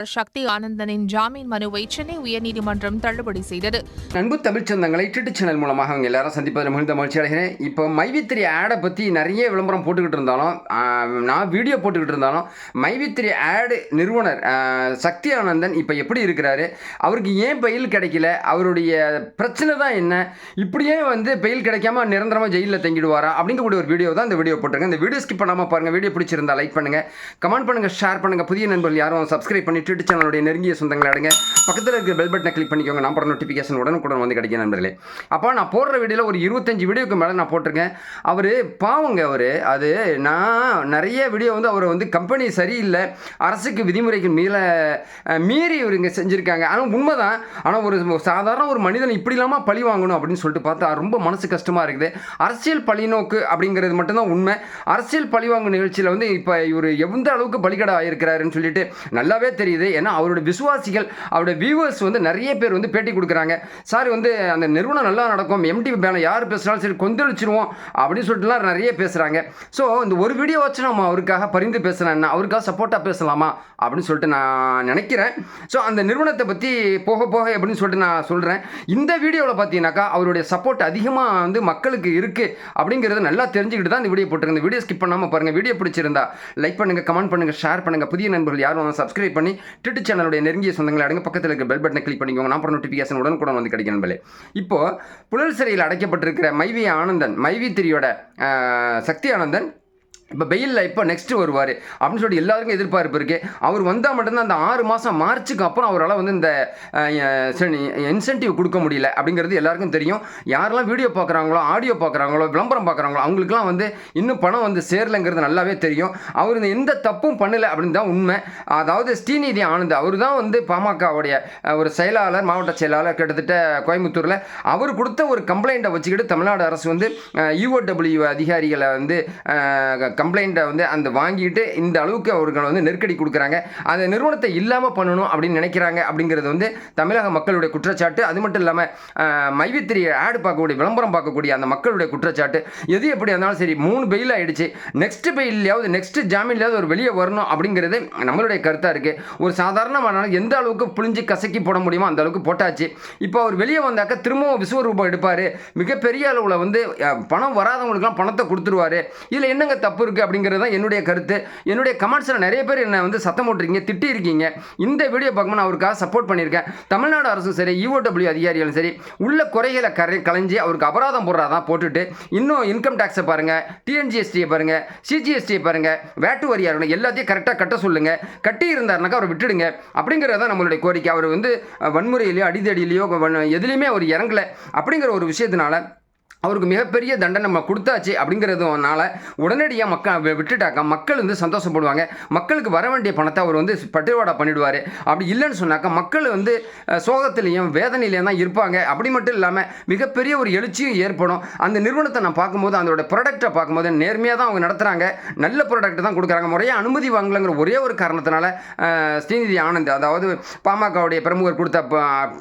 சக்தி ஆனந்தனின் ஜாமீன் மனுவை சென்னை உயர்நீதிமன்றம் தள்ளுபடி செய்தது. அன்பு தமிழ் சொந்தங்களை யூடியூப் சேனல் மூலமாக அவங்க எல்லாரும் சந்திப்பதில் மிகுந்த மகிழ்ச்சி அடைகிறேன். இப்போ மைவி3 ஆடை பற்றி நிறைய விளம்பரம் போட்டுக்கிட்டு இருந்தாலும், நான் வீடியோ போட்டுக்கிட்டு இருந்தாலும், மைவி3 ஆடு நிறுவனர் சக்தி ஆனந்தன் இப்போ எப்படி இருக்கிறாரு, அவருக்கு ஏன் பெயில் கிடைக்கல, அவருடைய பிரச்சனை தான் என்ன, இப்படியே பெயில் கிடைக்காம நிரந்தரமாக ஜெயிலில் தங்கிடுவாரா அப்படிங்கக்கூடிய ஒரு வீடியோ தான் இந்த வீடியோ போட்டிருக்கேன். இந்த வீடியோ ஸ்கிப் பண்ணாமல் பாருங்கள். வீடியோ பிடிச்சிருந்தா லைக் பண்ணுங்கள், கமெண்ட் பண்ணுங்கள், ஷேர் பண்ணுங்கள். புதிய நண்பர்கள் யாரும் சப்ஸ்கிரைப் பண்ணி யூடியூப் சேனலுடைய நெருங்கிய சொந்தங்களை அடங்க பக்கத்தில் இருக்கிற பெல் பட்டனை கிளிக் பண்ணிக்கோங்க. நான் போகிற நோட்டிஃபிகேஷன் உடனுக்குடன் கிடைக்கும் நண்பர்களே. அப்போ நான் போடுற வீடியோவில் ஒரு 25 வீடியோக்கு மேலே நான் போட்டிருக்கேன். அவர் பாவங்க, அது நான் நிறைய வீடியோ அவர் கம்பெனி சரியில்லை, அரசுக்கு விதிமுறைக்கு மீறி இவருங்க செஞ்சுருக்காங்க. ஆனால் உண்மைதான். ஆனால் ஒரு சாதாரண ஒரு மனிதன் இப்படி இல்லாமல் பழி வாங்கணும் அப்படின்னு சொல்லிட்டு பார்த்தா ரொம்ப மனசு கஷ்டமாக இருக்குது. அரசியல் பழிநோக்கு அப்படிங்கிறது மட்டும்தான் உண்மை. அரசியல் பழிவாங்கும் நிகழ்ச்சியில் இப்போ இவர் எந்த அளவுக்கு பலிகடை ஆகியிருக்கிறாருன்னு சொல்லிட்டு நல்லாவே தெரியுது. ஏன்னா அவருடைய விசுவாசிகள், அவருடைய வியூவர்ஸ் நிறைய பேர் பேட்டி கொடுக்குறாங்க. சார் அந்த நிறுவனம் நல்லா நடக்கும், எம்டி பேனை யார் பேசுனாலும் சரி கொந்தளிச்சிருவோம் அப்படின்னு சொல்லிட்டுலாம் நிறைய பேசுகிறாங்க. ஸோ இந்த ஒரு வீடியோ வச்சு நம்ம அவருக்காக பரிந்து பேசலாம்னா, அவருக்காக சப்போர்ட்டாக பேசலாமா அப்படின்னு சொல்லிட்டு நான் நினைக்கிறேன். ஸோ அந்த நிறுவனத்தை பற்றி போக போக அப்படின்னு சொல்லிட்டு நான் சொல்கிறேன். இந்த வீடியோவில் பார்த்தீங்கன்னாக்கா அவருடைய சப்போர்ட் அதிகமாக மக்களுக்கு இருக்குது அப்படிங்கிறது நல்லா தெரிஞ்சுக்கிட்டு தான் இந்த வீடியோ போட்டிருக்கேன். இந்த வீடியோ ஸ்கிப் பண்ணாமல் பாருங்கள். வீடியோ பிடிச்சிருந்தா லைக் பண்ணுங்கள், கமெண்ட் பண்ணுங்கள், ஷேர் பண்ணுங்கள். புதிய நண்பர்கள் யாரும் சப்ஸ்கிரைப் பண்ணி யூடியூப் சேனலுடைய நெருங்கிய சொந்தங்களை அடங்க பக்கத்தில் இருக்க பெல் பட்டனை கிளிக் பண்ணிக்கோங்க. நான் நோட்டிஃபிகேஷன் உடனுக்குடன் கிடைக்கும் நண்பர்களே. இப்போ புழல் சிறையில் அடைக்கப்பட்டிருக்கிற மைவி ஆனந்தன், மைவி3யோட சக்தி ஆனந்தன் இப்போ பெயிலில் இப்போ நெக்ஸ்ட்டு வருவார் அப்படின்னு சொல்லிட்டு எல்லாருக்கும் எதிர்பார்ப்பு இருக்குது. அவர் வந்தால் மட்டும்தான் அந்த 6 மாதம் மார்ச்சுக்கு அப்புறம் அவரால் இந்த இன்சென்டிவ் கொடுக்க முடியல அப்படிங்கிறது எல்லாருக்கும் தெரியும். யாரெல்லாம் வீடியோ பார்க்குறாங்களோ, ஆடியோ பார்க்குறாங்களோ, விளம்பரம் பார்க்குறாங்களோ அவங்களுக்குலாம் இன்னும் பணம் சேரலைங்கிறது நல்லாவே தெரியும். அவர் எந்த தப்பும் பண்ணலை அப்படின்னு தான் உண்மை. அதாவது ஸ்ரீநிதி ஆனந்த் அவர் தான் பாமகவுடைய ஒரு செயலாளர், மாவட்ட செயலாளர் கிட்டத்தட்ட கோயம்புத்தூரில். அவர் கொடுத்த ஒரு கம்ப்ளைண்ட்டை வச்சுக்கிட்டு தமிழ்நாடு அரசு யூஓடபிள்யூ அதிகாரிகளை கம்ப்ளைண்ட்டை அந்த வாங்கிட்டு இந்த அளவுக்கு அவர்கள் நெருக்கடி கொடுக்குறாங்க. அந்த நிறுவனத்தை இல்லாமல் பண்ணணும் அப்படின்னு நினைக்கிறாங்க அப்படிங்கிறது தமிழக மக்களுடைய குற்றச்சாட்டு. அது மட்டும் இல்லாமல் மைவி3 ஆடு பார்க்கக்கூடிய, விளம்பரம் பார்க்கக்கூடிய அந்த மக்களுடைய குற்றச்சாட்டு. எது எப்படி இருந்தாலும் சரி 3 பெயில் ஆகிடுச்சு. நெக்ஸ்ட் பெயிலையாவது, நெக்ஸ்ட் ஜாமீன்லையாவது ஒரு வெளியே வரணும் அப்படிங்கிறது நம்மளுடைய கருத்தாக இருக்குது. ஒரு சாதாரணமான எந்த அளவுக்கு புளிஞ்சு கசக்கி போட முடியுமோ அந்த அளவுக்கு போட்டாச்சு. இப்போ அவர் வெளியே வந்தாக்க திரும்பவும் விஸ்வரூபம் எடுப்பார். மிகப்பெரிய அளவில் பணம் வராதவங்களுக்குலாம் பணத்தை கொடுத்துருவார். இதில் என்னங்க தப்பு இருக்குது அப்படிங்கிறது தான் என்னுடைய கருத்து. என்னுடைய கமெண்ட்ஸில் நிறைய பேர் என்ன சத்தம் போட்டிருக்கீங்க, திட்டி இருக்கீங்க. இந்த வீடியோ பார்க்கும்போது அவருக்காக சப்போர்ட் பண்ணியிருக்கேன். தமிழ்நாடு அரசும் சரி, யூஓடபிள்யூ அதிகாரிகளும் சரி, உள்ள குறைகளை களைஞ்சி அவருக்கு அபராதம் போடுறதான் போட்டுட்டு இன்னும் இன்கம் டேக்ஸை பாருங்கள், டிஎன்ஜிஎஸ்டியை பாருங்கள், சிஜிஎஸ்டியை பாருங்கள், வேட்டு வரியாக இருக்கணும், எல்லாத்தையும் கரெக்டாக கட்ட சொல்லுங்கள். கட்டி இருந்தாருனாக்கா அவரை விட்டுடுங்க அப்படிங்கிறது தான் நம்மளுடைய கோரிக்கை. அவர் வன்முறையிலையோ அடிதடியிலையோ எதுலேயுமே அவர் இறங்கலை அப்படிங்கிற ஒரு விஷயத்தினால அவருக்கு மிகப்பெரிய தண்டனை நம்ம கொடுத்தாச்சு அப்படிங்கிறதுனால உடனடியாக மக்கள் விட்டுட்டாக்கா மக்கள் சந்தோஷப்படுவாங்க. மக்களுக்கு வர வேண்டிய பணத்தை அவர் பட்டுவாடா பண்ணிவிடுவார். அப்படி இல்லைன்னு சொன்னாக்கா மக்கள் சோகத்திலையும் வேதனையிலையும் தான் இருப்பாங்க. அப்படி மட்டும் இல்லாமல் மிகப்பெரிய ஒரு எழுச்சியும் ஏற்படும். அந்த நிறுவனத்தை நான் பார்க்கும்போது, அதோட ப்ராடக்டை பார்க்கும்போது நேர்மையாக தான் அவங்க நடத்துகிறாங்க, நல்ல ப்ராடக்ட் தான் கொடுக்குறாங்க. முறையாக அனுமதி வாங்கலைங்கிற ஒரே ஒரு காரணத்தினால ஸ்ரீநிதி ஆனந்த், அதாவது பாமகவுடைய பிரமுகர் கொடுத்த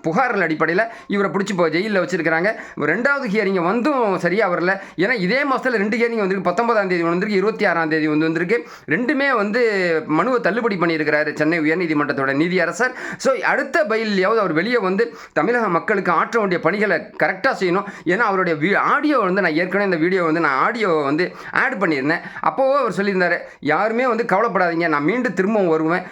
புகார்கள் அடிப்படையில் இவரை பிடிச்சி ஜெயிலில் வச்சிருக்கிறாங்க. 2வது ஹியரிங்கை சரியாக வரல. ஏன்னா இதே மாதத்தில் 2 ஹியரிங் வந்திருக்கு. 19ஆம் தேதி வந்திருக்கு, 26ஆம் தேதி வந்திருக்கு. ரெண்டுமே மனுவை தள்ளுபடி பண்ணியிருக்கிறாரு சென்னை உயர்நீதிமன்றத்தோட நீதியரசர். ஸோ அடுத்த பெயிலையாவது அவர் வெளியே தமிழக மக்களுக்கு ஆற்ற வேண்டிய பணிகளை கரெக்டாக செய்யணும். ஏன்னா அவருடைய ஆடியோ நான் ஏற்கனவே இந்த வீடியோ நான் ஆடியோ ஆட் பண்ணியிருந்தேன். அப்போவே அவர் சொல்லியிருந்தார், யாருமே கவலைப்படாதீங்க, நான் மீண்டும் திரும்பவும் வருவேன்,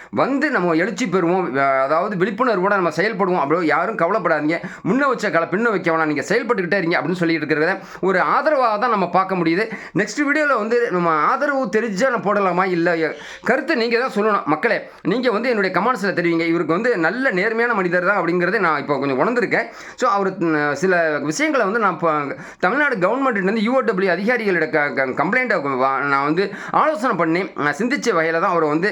நம்ம எழுச்சி பெறுவோம், அதாவது விழிப்புணர்வோடு நம்ம செயல்படுவோம், அப்படி யாரும் கவலைப்படாதீங்க, முன்ன வச்ச காலை பின்ன வைக்க வேணாம், நீங்கள் செயல்பட்டுக்கிட்டே இருங்க அப்படின்னு சொல்லிட்டு இருக்கிறத ஒரு ஆதரவாக தான் நம்ம பார்க்க முடியுது. நெக்ஸ்ட் வீடியோவில் நம்ம ஆதரவு தெரிஞ்சால் நான் போடலாமா இல்லை கருத்து நீங்கள் தான் சொல்லணும். மக்களே நீங்கள் என்னுடைய கமெண்ட்ஸில் தெரிவிங்க. இவருக்கு நல்ல நேர்மையான மனிதர் தான் அப்படிங்கிறத நான் இப்போ கொஞ்சம் உணர்ந்திருக்கேன். ஸோ அவர் சில விஷயங்களை நான் இப்போ தமிழ்நாடு கவர்மெண்ட்லேருந்து யூஓடபிள்யூ அதிகாரிகளோட கம்ப்ளைண்ட்டை நான் ஆலோசனை பண்ணி சிந்திச்ச வகையில் தான் அவர்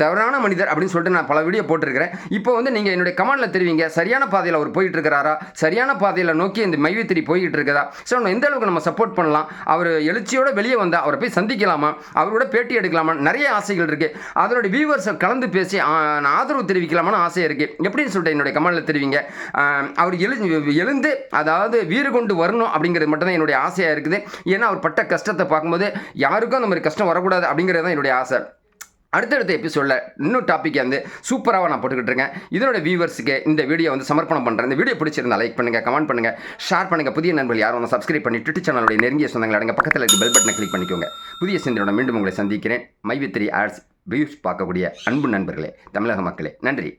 தவறான மனிதர் அப்படின்னு சொல்லிட்டு நான் பல வீடியோ போட்டிருக்கிறேன். இப்போ நீங்கள் என்னுடைய கமெண்ட்டில் தெரிவிங்க, சரியான பாதையில் அவர் போயிட்டு இருக்கிறாரா, சரியான பாதையில் நோக்கி இந்த மைவி3 போய்கிட்டு இருக்குதா, ஸோ நம்ம எந்த அளவுக்கு நம்ம சப்போர்ட் பண்ணலாம், அவர் எழுச்சியோட வெளியே வந்தால் அவரை போய் சந்திக்கலாமா, அவரோட பேட்டி எடுக்கலாமா, நிறைய ஆசைகள் இருக்குது. அதனுடைய வியூவர்ஸை கலந்து பேசி ஆதரவு தெரிவிக்கலாமான்னு ஆசை இருக்குது. எப்படின்னு சொல்லிட்டு என்னுடைய கமெண்ட்டில் தெரிவிங்க. அவர் எழுந்து அதாவது வீறு கொண்டு வரணும் அப்படிங்கிறது மட்டும்தான் என்னுடைய ஆசையாக இருக்குது. ஏன்னா அவர் பட்ட கஷ்டத்தை பார்க்கும்போது யாருக்கும் அந்த மாதிரி கஷ்டம் வரக்கூடாது அப்படிங்கிறது தான் என்னுடைய ஆசை. அடுத்தடுத்த எபிசோடில் இன்னும் டாப்பிக்கை வந்து சூப்பராக நான் போட்டுக்கிட்டு இருக்கேன். இதனோட வியூவர்ஸுக்கு இந்த வீடியோ வந்து சமர்ப்பணம் பண்ணுறேன். இந்த வீடியோ பிடிச்சிருந்தா லைக் பண்ணுங்கள், கமெண்ட் பண்ணுங்கள், ஷேர் பண்ணுங்கள். புதிய நண்பர்கள் யாரும் ஒன்று சப்ஸ்கிரைப் பண்ணி ட்விட்டர் சேனலுடைய நெருங்கிய சொந்தங்கள் அடங்க பக்கத்தில் இருக்க பெல் பட்டனை கிளிக் பண்ணிக்கோங்க. புதிய சிந்தனையோட மீண்டும் உங்களை சந்திக்கிறேன். மை வித் 3 ஆட்ஸ் வியூஸ் பார்க்கக்கூடிய அன்பு நண்பர்களே, தமிழக மக்களே, நன்றி.